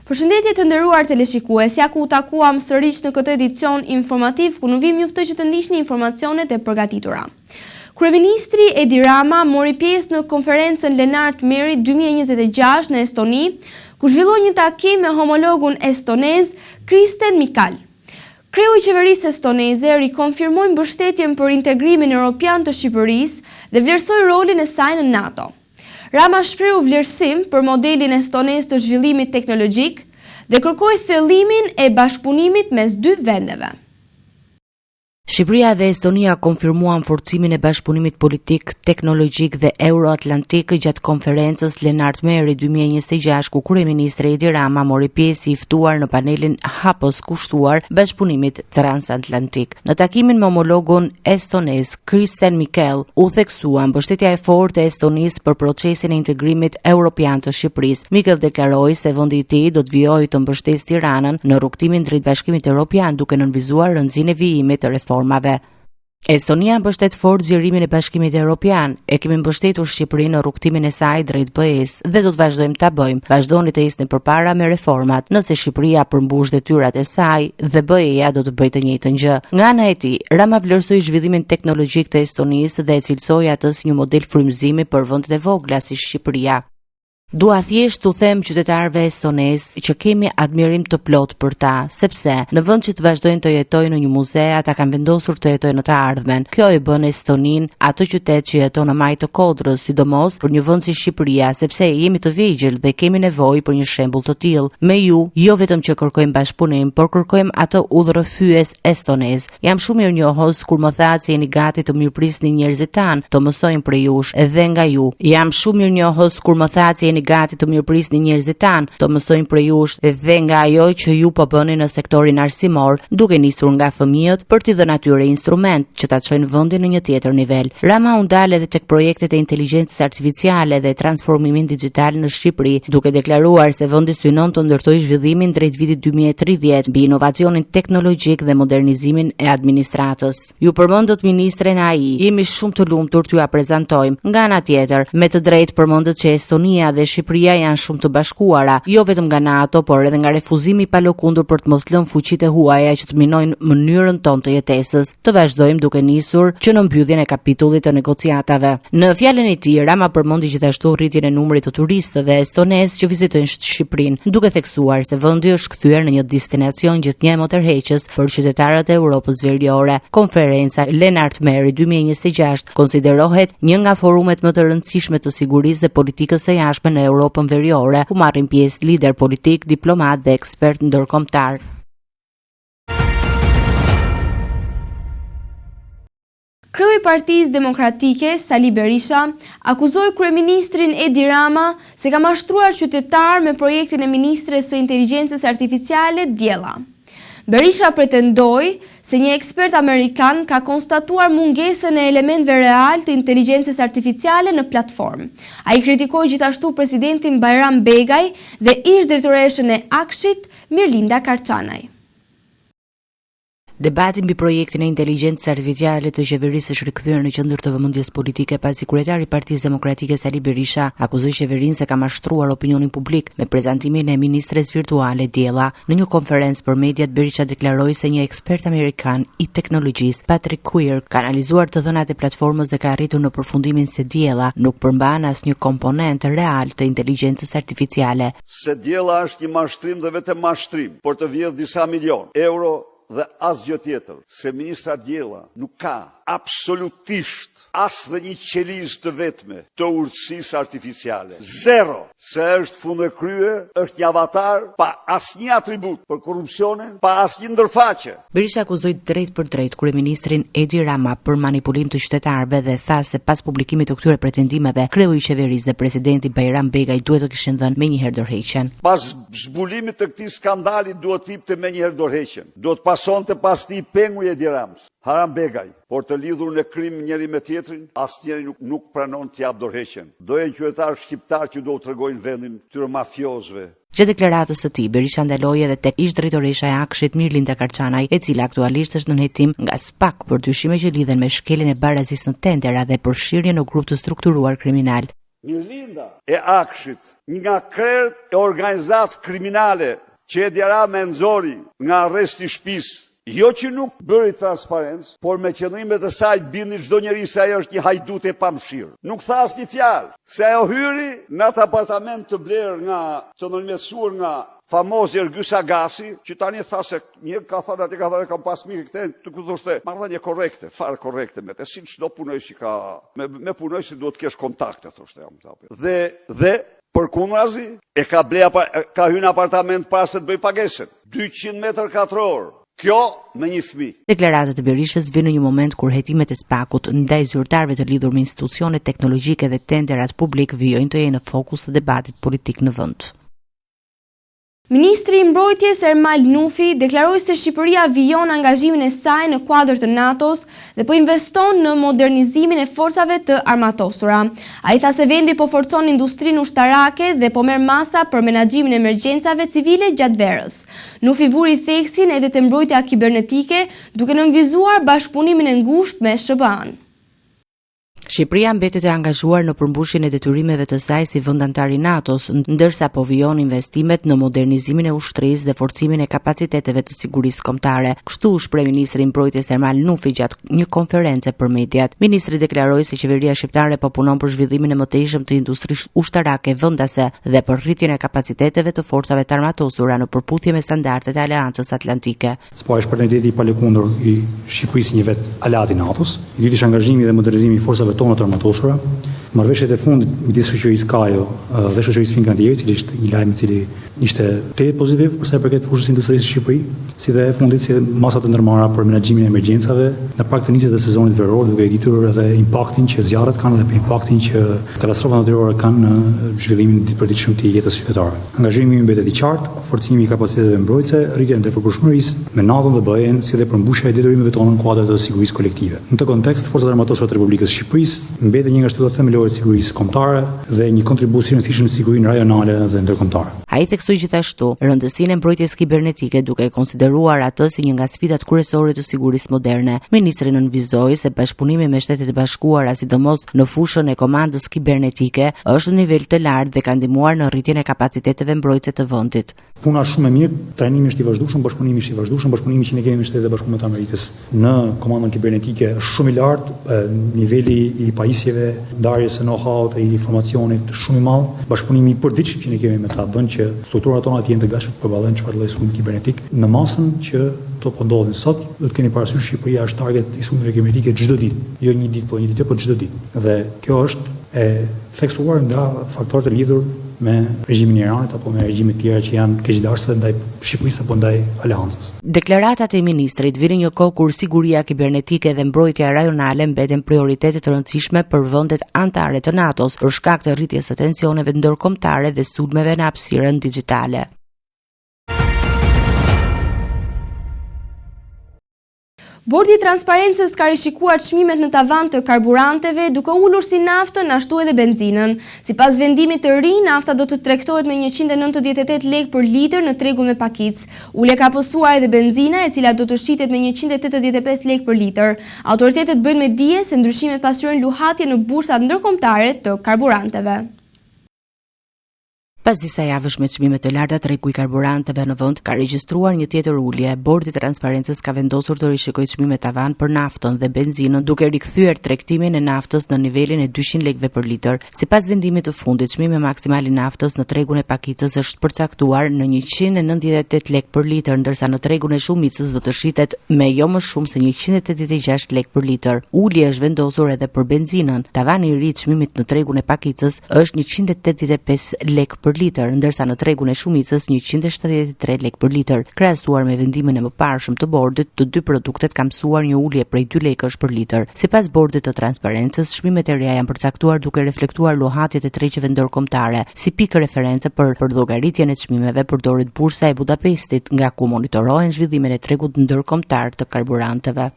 Përshëndetje të nderuar teleshikues, ja ku u takuam sërish në këtë edicion informativ ku në vim juftoj që të ndiqni informacionet e përgatitura. Kryeministri Edi Rama mori pjesë në konferencën Lennart Meri 2026 në Estoni, ku zhvilloi një takim me homologun estonez Kristen Michael. Kreu i qeverisë estoneze rikonfirmoi mbështetjen për integrimin evropian të Shqipërisë dhe vlerësoi rolin e saj në NATO. Rama shprehu vlerësim për modelin estonez të zhvillimit teknologjik dhe kërkoi thellimin e bashkëpunimit mes dy vendeve. Shqipëria dhe Estonia konfirmuan forcimin e bashkëpunimit politik, teknologjik dhe euroatlantik gjatë konferencës Lennart Meri 2026, ku kryeministri Edi Rama mori pjesë i ftuar në panelin hapës kushtuar bashkëpunimit transatlantik. Në takimin me homologun estonez Kristen Michael u theksua mbështetja e fortë e Estonisë për procesin e integrimit europian të Shqipërisë. Michael deklaroi se vendi i tij do të vijojë të mbështesë Tiranën në rrugtimin drejt Bashkimit Evropian, duke nënvizuar rëndësinë e vijimit të reformave. Estonia mbështet fort zgjerimin e Bashkimit Evropian. E kemi mbështetur Shqipërinë në rrugtimin e saj drejt BE-s dhe do të vazhdojmë ta bëjmë. Vazhdoni të isni përpara me reformat. Nëse Shqipëria përmbush detyrat e saj dhe BE-ja do të bëjë të njëjtën gjë. Nga ana e tij, Rama vlerësoi zhvillimin teknologjik të Estonisë dhe e cilësoi atë si një model frymëzimi për vendet e vogla si Shqipëria. Dua thjesht t'u them qytetarëve estonez që kemi admirim të plot për ta, sepse në vend që të vazhdojnë të jetojnë në një muze, ata kanë vendosur të jetojnë në të ardhmen. Kjo e bën Estonin atë qytet që jeton në majtë të kodrës, sidomos për një vend si Shqipëria, sepse jemi të vegjël dhe kemi nevojë për një shembull të tillë. Me ju, jo vetëm që kërkojmë bashkëpunim, por kërkojmë atë udhërrëfyes estonez. Jam shumë mirënjohës kur më thatë se jeni gati të mirëprisni njerëzit tan, të mësojmë prej jush edhe nga ju. Jam shumë mirënjohës kur më thatë se jeni gati të mirëprisni njerëzit tan, të mësojmë prej jush dhe nga ajo që ju po bëni në sektorin arsimor, duke nisur nga fëmijët për t'i dhënë atyre instrument që ta çojnë vendin në një tjetër nivel. Rama u ndal edhe tek projektet e inteligjencës artificiale dhe transformimin digjital në Shqipëri, duke deklaruar se vendi synon të ndërtojë zhvillimin drejt vitit 2030 mbi inovacionin teknologjik dhe modernizimin e administratës. Ju përmendët ministren AI, jemi shumë të lumtur t'ju ja prezantojmë. Nga ana tjetër, me të drejtë përmendët që Estonia dhe Shqipëria janë shumë të bashkuara, jo vetëm nga NATO, por edhe nga refuzimi i palëkundur për të mos lënë fuqitë e huaja që të minojnë mënyrën tonë të jetesës. Të vazhdojmë duke nisur që në mbylljen e kapitullit të negociatave. Në fjalën e tij, Rama përmendi gjithashtu rritjen e numrit të turistëve estonez që vizitojnë Shqipërinë, duke theksuar se vendi është kthyer në një destinacion gjithnjë motërheqës për qytetarët e Europës Veriore. Konferenca Lennart Meri 2026 konsiderohet një nga forumet më të rëndësishme të sigurisë dhe politikës së jashtme në Europën Veriore, ku marrin pjesë lider politik, diplomat dhe ekspert ndërkombëtar. Kreu i Partisë Demokratike, Sali Berisha, akuzoi kryeministrin Edi Rama se ka mashtruar qytetar me projektin e ministres së inteligjencës artificiale Diella. Berisha pretendoi se një ekspert amerikan ka konstatuar mungesën e elementeve real të inteligjencës artificiale në platformë. Ai kritikoi gjithashtu presidentin Bayram Begaj dhe ish drejtoreshën e Akshit Mirlinda Karçanaj. Debati mbi projektin e inteligjencës artificiale të qeverisë është rikthyer në qendër të vëmendjes politike pasi kryetari i Partisë Demokratike Sali Berisha akuzoi qeverinë se ka mashtruar opinionin publik me prezantimin e ministres virtuale Diella. Në një konferencë për mediat, Berisha deklaroi se një ekspert amerikan i teknologjisë, Patrick Queer, ka analizuar të dhënat e platformës dhe ka arritur në përfundimin se Diella nuk përmban asnjë komponent real të inteligjencës artificiale. Se Diella është një mashtrim dhe vetëm mashtrim, por të vjedh disa milion euro dhe asgjë tjetër, se ministra Diella nuk ka absolutisht as dhe një qelizë të vetme të urtësisë artificiale. Zero. Se është fundekrye, është një avatar pa asnjë atribut për korrupsionin, pa asnjë ndërfaqe. Berisha akuzoi drejt për drejt kryeministrin Edi Rama për manipulim të qytetarëve dhe tha se pas publikimit të këtyre pretendimeve, kreu i qeverisë dhe presidenti Bayram Begaj duhet të kishin dhënë menjëherë dorëheqjen. Pas zbulimit të këtij skandali duhet të jepte menjëherë dorëheqjen. Duhet pasonte pas tij pengu i Edi Ramës, Haram Begaj, por të lidhur në krim njëri me tjetrin, asnjëri nuk pranon të jap dorëheqjen. Dojen qytetarë shqiptar që do të tregojnë vendin këtyre mafiozëve. Gjatë deklaratës së tij, Berisha ndaloi edhe tek ish drejtoresha e Akshit Mirlinda Karçanaj, e cila aktualisht është në hetim nga SPAK për dyshime që lidhen me shkeljen e barazisë në tendera dhe përfshirjen në grup të strukturuar kriminal. Mirlinda e Akshit, një nga krerët e organizatë kriminale që Edi Rama e nxori nga arresti i shtëpisë, jo që nuk bëri transparencë, por me qëllimet e saj bindi çdo njeri se ajo është një hajdut e pamshirë. Nuk tha asnjë fjalë, se ajo hyri në atë apartament të blerë të ndërmjetësuar nga famozi Ergyes Agasi, që tani tha se një ka thënë atë ka thënë kam pas mirë këtë, të thoshte marrëdhënie korrekte, fare korrekte me të, si çdo punojës që ka me punojësi duhet të kesh kontakte, thoshte jam thapi. Dhe përkundrazi e ka hyrë në apartament para se të bëj pagesën, 200 metër katror. Kjo me një fëmijë. Deklaratat e Berishës vijnë në një moment kur hetimet e SPAK-ut ndaj zyrtarëve të lidhur me institucione teknologjike dhe tenderat publik vijojnë të jenë në fokus të debatit politik në vend. Ministri i Mbrojtjes Ermal Nufi deklaroi se Shqipëria vijon angazhimin e saj në kuadër të NATO-s dhe po investon në modernizimin e forcave të armatosura. Ai tha se vendi po forcon industrinë ushtarake dhe po merr masa për menaxhimin e emergjencave civile gjatë verës. Nufi vuri theksin edhe te mbrojtja kibernetike, duke nënvizuar bashkëpunimin e ngushtë me SBA-n. Shqipëria mbetet e angazhuar në përmbushjen e detyrimeve të saj si vend antar i NATO-s, ndërsa po vijon investimet në modernizimin e ushtrisë dhe forcimin e kapaciteteve të sigurisë kombëtare. Kështu u shpreh ministri i Mbrojtjes Ermal Nufi gjatë një konference për mediat. Ministri deklaroi se qeveria shqiptare po punon për zhvillimin e mëtejshëm të industrisë ushtarake vendase dhe për rritjen e kapaciteteve të forcave të armatosura në përputhje me standardet e Aleancës Atlantike. SPA është partneriteti i palëkundur i Shqipërisë një vet aleat i NATO-s. I dytë është angazhimi dhe modernizimi i forcave tona të armatosura. Marrëveshjet e fundit midis shoqërisë Kajo dhe shoqërisë Finlandiere, cili ishte një lajm i cili ishte tetë pozitiv për sa i përket fushës industrisë së Shqipërisë, si dhe e fundit si masa të ndërmarra për menaxhimin e emergjencave në prag të nisjes të sezonit veror, duke ditur edhe impaktin që zjarret kanë dhe impaktin që katastrofat natyrore kanë në zhvillimin ditëpërditshëm të jetës qytetarëve. Angazhimi i mbetet i qartë, forcimi i kapaciteteve mbrojtëse, rritja e ndërpërpushmërisë me NATO dhe BE-n, si dhe përmbushja e detyrimeve tona në kuadër të sigurisë kolektive. Në këtë kontekst, forcat armatosore të Republikës së Shqipërisë mbeten një nga shtyllat themelore të sigurisë kombëtare dhe një kontribues i rëndësishëm në sigurinë rajonale dhe ndërkombëtare. Ai theksoi gjithashtu rëndësinë e mbrojtjes kibernetike duke e konsideruar atë si një nga sfidat kryesore të sigurisë moderne. Ministri nënvizoi se bashkëpunimi me Shtetet e Bashkuara, sidomos në fushën e komandës kibernetike, është në nivel të lartë dhe ka ndihmuar në rritjen e kapaciteteve mbrojtëse të vendit. Puna shumë e mirë, trajnimi është i vazhdueshëm, bashkëpunimi është i vazhdueshëm, bashkëpunimi që ne kemi me Shtetet e Bashkuara të Amerikës në komandën kibernetike është shumë i lartë, niveli i pajisjeve, ndarjes së know-how të informacionit shumë i madh, bashkëpunimi i përditshëm që ne kemi me ta bën që strukturat tona të jenë të gatshme të përballojnë çfarë lloj sulmi kibernetik në masën që to po ndodhin sot. Do të keni parasysh Shqipëria është target i sulmeve kibernetike çdo ditë, jo një ditë po një ditë, po çdo ditë. Dhe kjo është e theksuar nga faktorët e lidhur me regjimin iranit apo me regjime të tjera që janë keqdashse ndaj Shqipërisë apo ndaj Aleancës. Deklaratat e ministrit vinë një kohë kur siguria kibernetike dhe mbrojtja rajonale mbeten prioritete të rëndësishme për vendet anëtare të NATO-s për shkak të rritjes së tensioneve ndërkombëtare dhe sulmeve në hapësirën digjitale. Bordi i Transparencës ka rishikuar çmimet në tavan të karburanteve duke ulur si naftën ashtu edhe benzinën. Sipas vendimit të ri, nafta do të tregtohet me 198 lekë për litër në tregun me pakicë. Ulja ka pësuar edhe benzina, e cila do të shitet me 185 lekë për litër. Autoritetet bëjnë me dije se ndryshimet pasqyrojnë luhatje në bursat ndërkombëtare të karburanteve. Pas disa javësh me çmime të larta, tregu i karburanteve në vend ka regjistruar një tjetër ulje. Bordi i Transparencës ka vendosur të rishikojë çmimet tavan për naftën dhe benzinën, duke rikthyer tregtimin e naftës në nivelin e 200 lekëve për litër. Sipas vendimit të fundit, çmimi maksimal i naftës në tregun e pakicës është përcaktuar në 198 lekë për litër, ndërsa në tregun e shumicës do të shitet me jo më shumë se 186 lekë për litër. Ulja është vendosur edhe për benzinën. Tavani i ri i çmimit në tregun e pakicës është 185 lekë për litër, ndërsa në tregun e shumicës 173 lekë për litër. Krahasuar me vendimin e mëparshëm të bordit, të dy produktet kanë mësuar një ulje prej 2 lekësh për litër. Sipas Bordit të Transparencës, çmimet e reja janë përcaktuar duke reflektuar llogatjet e tregjeve ndërkombëtare. Si pikë referencë për llogaritjen e çmimeve përdoret bursa e Budapestit, nga ku monitorohen zhvillimet e tregut ndërkombëtar të karburanteve.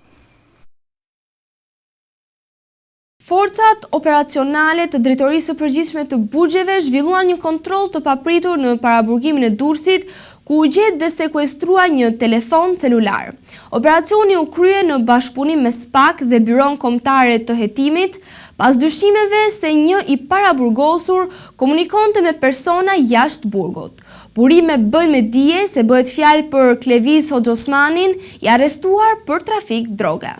Forcat operacionale të Drejtorisë së Përgjithshme të Burgjeve zhvilluan një kontroll të papritur në paraburgimin e Durrësit, ku u gjet dhe sekuestrua një telefon celular. Operacioni u krye në bashkëpunim me SPAK dhe Byron Kombëtare të Hetimit, pas dyshimeve se një i paraburgosur komunikonte me persona jashtë burgut. Burime bëjnë me dije se bëhet fjalë për Klevis Hoxhosmanin, i arrestuar për trafik droge.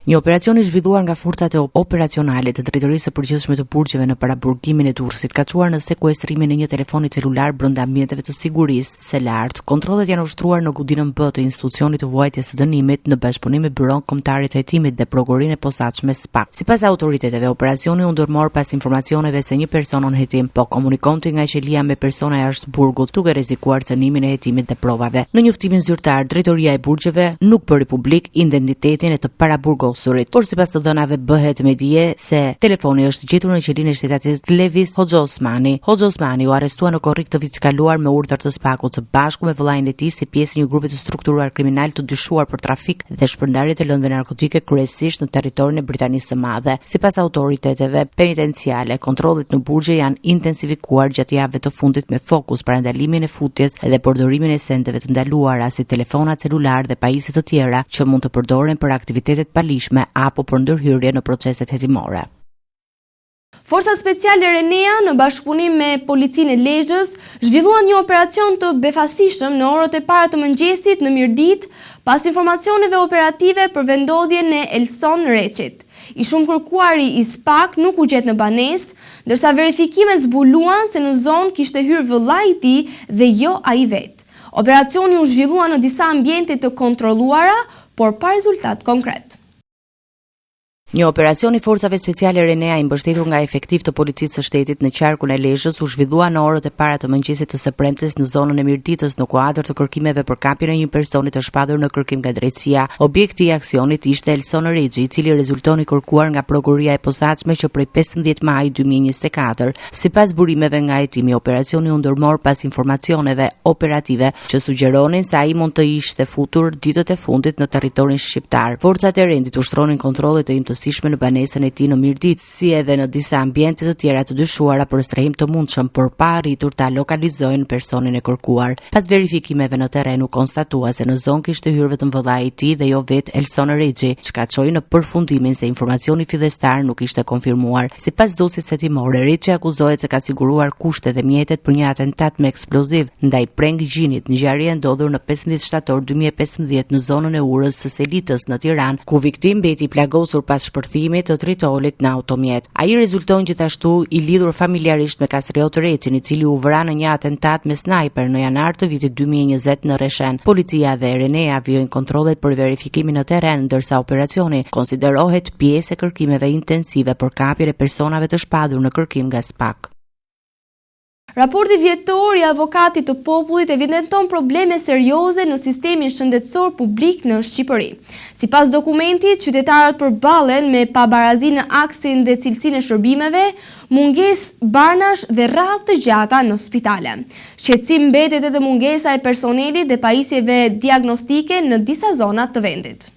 Një operacion i zhvilluar nga forcat e operacionale të Drejtorisë së Përgjithshme të Burgjeve në paraburgimin e Durrësit ka çuar në sekuestrimin e një telefoni celular brenda ambienteve të sigurisë së lartë. Kontrollet janë ushtruar në Gudinën B të institucionit të vuajtjes së dënimit në bashkëpunim me Byron Kombëtar të Hetimit dhe Prokurorinë e Posaçme SPAK. Sipas autoriteteve, operacioni u ndërmor pas informacioneve se një person on hetim po komunikonte nga qelia me persona jashtë burgut, duke rrezikuar cënimin e hetimit dhe provave. Në njoftimin zyrtar, Drejtoria e Burgjeve nuk bëri publik identitetin e të paraburgosurit, por sipas të dhënave bëhet me dije se telefoni është gjetur në qelinë e shtetatit Klevis Hoxhosmani. Hoxhosmani u arrestua në korrik të vitit kaluar me urdhër të SPAK-ut së bashku me vëllain e tij si pjesë e një grupi të strukturuar kriminal të dyshuar për trafik dhe shpërndarje të lëndëve narkotike kryesisht në territorin e Britanisë së Madhe. Sipas autoriteteve penitenciale, kontrollet në burgje janë intensifikuar gjatë javëve të fundit me fokus për ndalimin e futjes dhe përdorimin e sendeve të ndaluara si telefona celular dhe pajisje të tjera që mund të përdoren për aktivitetet palishme apo për ndërhyrje në proceset hetimore. Forcat Speciale Renea në bashkëpunim me Policinë e Lezhës zhvilluan një operacion të befasishëm në orët e para të mëngjesit në Mirdit pas informacioneve operative për vendodhjen e Elson Reçit. I shumë kërkuari i SPAK nuk u gjet në banesë, ndërsa verifikimet zbuluan se në zonë kishte hyrë vëllai i tij dhe jo ai vet. Operacioni u zhvillua në disa ambiente të kontrolluara, por pa rezultat konkret. Një operacion i forcave speciale Renea i mbështetur nga efektiv të policisë së shtetit në qarkun e Lezhës u zhvillua në orët e para të mëngjesit të së premtes në zonën e Mirditës në kuadër të kërkimeve për kapjen e një personi të shpadur në kërkim nga drejtësia. Objekti i aksionit ishte Elson Reçi, i cili rezultoni kërkuar nga Prokuroria e Posaçme që prej 15 maj 2024. Sipas burimeve nga hetimi, operacioni u ndërmor pas informacioneve operative që sugjeronin se ai mund të ishte futur ditët e fundit në territorin shqiptar. Forcat e rendit ushtronin kontrollet e në banesën e tij në Mirdit, si edhe në disa ambiente të tjera të dyshuara për strehim të mundshëm, por pa arritur ta lokalizojnë personin e kërkuar. Pas verifikimeve në terren u konstatua se në zonë kishte hyrë vetëm vëllai i tij dhe jo vetë Elson Reçi, çka çoi në përfundimin se informacioni fillestar nuk ishte konfirmuar. Sipas dosjes hetimore, Reçi akuzohet se ka siguruar kushtet dhe mjetet për një atentat me eksploziv ndaj Preng Gjinit, ngjarje ndodhur në 15 shtator 2015 në zonën e Urës së Selitës në Tiranë, ku viktim mbeti plagosur pas shpërthimit të tritolit në automjet. Ai rezulton gjithashtu i lidhur familjarisht me Kasriot Reçin, i cili u vra në një atentat me snajper në janar të vitit 2020 në Reshen. Policia dhe Renea vijojnë kontrollet për verifikimin në terren, ndërsa operacioni konsiderohet pjesë e kërkimeve intensive për kapjen e personave të shpadur në kërkim nga SPAK. Raporti vjetor i avokatit të popullit evidenton probleme serioze në sistemin shëndetësor publik në Shqipëri. Sipas dokumentit, qytetarët përballen me pabarazi në aksin dhe cilësinë e shërbimeve, mungesë barnash dhe radhë të gjata në spitale. Shqetësim mbetet edhe mungesa e personelit dhe pajisjeve diagnostike në disa zona të vendit.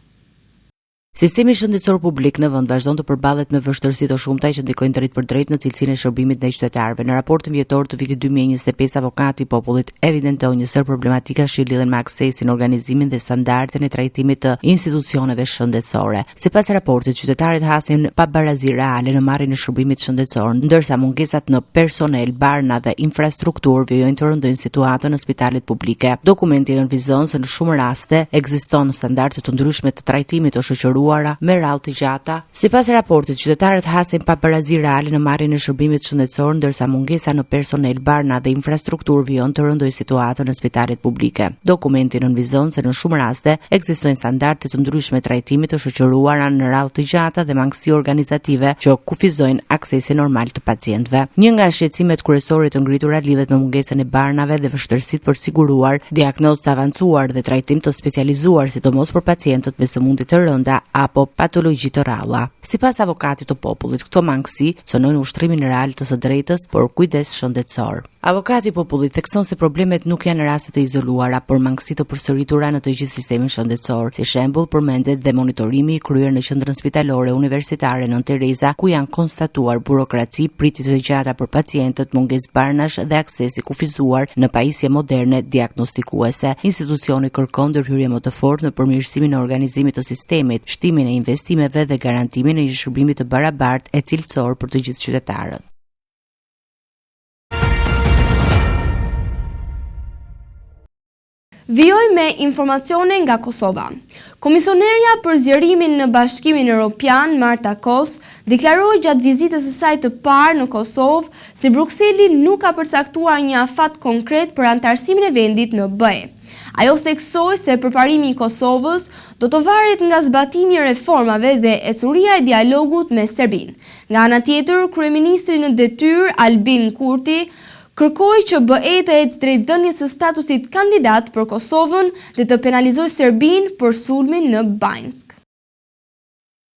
Sistemi shëndetësor publik në vend vazhdon të përballet me vështirësi të shumta që ndikojnë drejt për drejt në cilësinë e shërbimit ndaj qytetarëve. Në raportin vjetor të vitit 2025, avokati i popullit evidenton një sër problematikash që lidhen me aksesin, organizimin dhe standardet e trajtimit të institucioneve shëndetësore. Sipas raportit, qytetarët hasin pabarazi reale në marrjen e shërbimit shëndetësor, ndërsa mungesat në personel, barna dhe infrastrukturë vijojnë të rëndojnë situatën në spitalet publike. Dokumenti nënvizon se në shumë raste ekziston standarde të ndryshme të trajtimit të shoqëruar me radhë të gjata. Sipas raportit, qytetarët hasin pabarazi reale në marrjen e shërbimit shëndetësor, ndërsa mungesa në personel, barna dhe infrastrukturë vijon të rëndojë situatën në spitalet publike. Dokumenti nënvizon se në shumë raste ekzistojnë standarde të ndryshme trajtimit të shoqëruara në radhë të gjata dhe mangësi organizative që kufizojnë aksesin normal të pacientëve. Një nga shqetësimet kryesore të ngritura lidhet me mungesën e barnave dhe vështirësitë për siguruar diagnozë të avancuar dhe trajtim të specializuar, sidomos për pacientët me sëmundje të rënda apo patologji të rralla. Sipas avokatit të popullit, këto mangësi sonojnë ushtrimin real të së drejtës për kujdes shëndetësor. Avokati i popullit thekson se problemet nuk janë raste të izoluara, por mangësi të përsëritura në të gjithë sistemin shëndetësor. Si shembull, përmendet dhe monitorimi i kryer në qendrën spitalore universitare Nën Tereza, ku janë konstatuar burokraci, pritje të gjata për pacientët, mungesë barnash dhe aksesi kufizuar në pajisje moderne diagnostikuese. Institucioni kërkon ndërhyrje më të fortë në përmirësimin e organizimit të sistemit. përkushtimin e investimeve dhe garantimin e një shërbimi të barabartë e cilësor për të gjithë qytetarët. Vijoj me informacione nga Kosova. Komisionerja për zgjerimin në Bashkimin Evropian, Marta Kos, deklaroi gjatë vizitës së saj të parë në Kosovë se Brukseli nuk ka përcaktuar një afat konkret për antarësimin e vendit në BE. Ajo theksoi se përparimi i Kosovës do të varet nga zbatimi i reformave dhe ecuria e dialogut me Serbinë. Nga ana tjetër, kryeministri në detyrë Albin Kurti kërkoi që BE të ecë drejt dhënies së statusit kandidat për Kosovën dhe të penalizojë Serbinë për sulmin në Banjsk.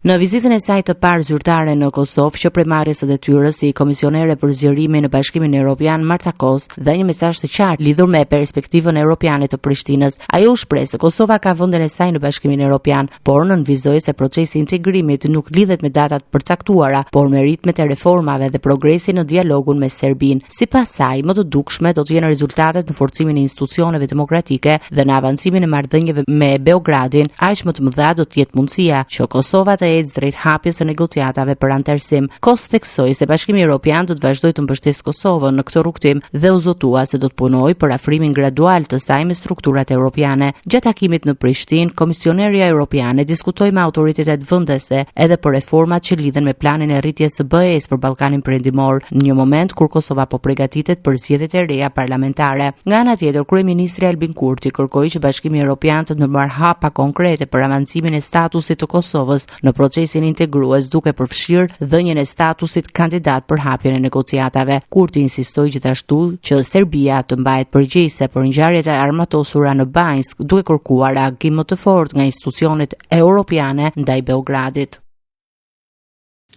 Në vizitën e saj të parë zyrtare në Kosovë, që premmarrjes së detyrës si komisionere për zgjerimin në Bashkimin Evropian, Marta Kos dha një mesazh të qartë lidhur me perspektivën europiane të Prishtinës. Ajo u shpreh se Kosova ka vendin e saj në Bashkimin Evropian, por nënvizoi se procesi i integrimit nuk lidhet me datat përcaktuara, por me ritmet e reformave dhe progresin në dialogun me Serbinë. Sipas saj, më të dukshme do të jenë rezultatet në forcimin e institucioneve demokratike dhe në avancimin e marrëdhënieve me Beogradin, aq më të mëdha do të jetë mundësia që Kosova të ecë drejt hapjes së negociatave për antarësim. Kos theksoi se Bashkimi Evropian do të vazhdojë të mbështesë Kosovën në këtë rrugtim dhe u zotua se do të punojë për afrimin gradual të saj me strukturat evropiane. Gjatë takimit në Prishtinë, Komisionerja Evropiane diskutoi me autoritetet vendese edhe për reformat që lidhen me planin e rritjes së BE-s për Ballkanin Perëndimor, në një moment kur Kosova po përgatitet për zgjedhjet e reja parlamentare. Nga ana tjetër, kryeministri Albin Kurti kërkoi që Bashkimi Evropian të ndërmarrë hapa konkrete për avancimin e statusit të Kosovës në procesin integrues, duke përfshirë dhënien e statusit kandidat për hapjen e negociatave. Kurti insistoi gjithashtu që Serbia të mbahet përgjegjëse për ngjarjet e armatosura në Banjsk, duke kërkuar reagim më të fortë nga institucionet europiane ndaj Beogradit.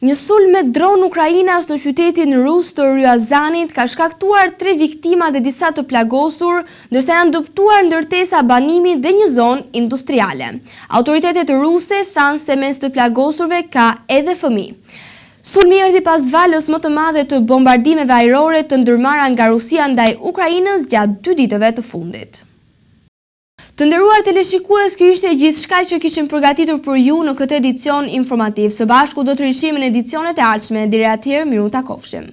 Një sulm me dron ukrainas në qytetin rus të Ryazanit ka shkaktuar 3 viktima dhe disa të plagosur, ndërsa janë dëptuar ndërtesa banimi dhe një zonë industriale. Autoritetet ruse thanë se mes të plagosurve ka edhe fëmijë. Sulmi erdhi pas valës më të madhe të bombardimeve ajrore të ndërmarra nga Rusia ndaj Ukrainës gjatë 2 ditëve të fundit. Të nderuar teleshikues, kjo ishte gjithçka që kishim përgatitur për ju në këtë edicion informativ. Së bashku do të rishim në edicionet e ardhshme. Deri atëherë, miru takofshim.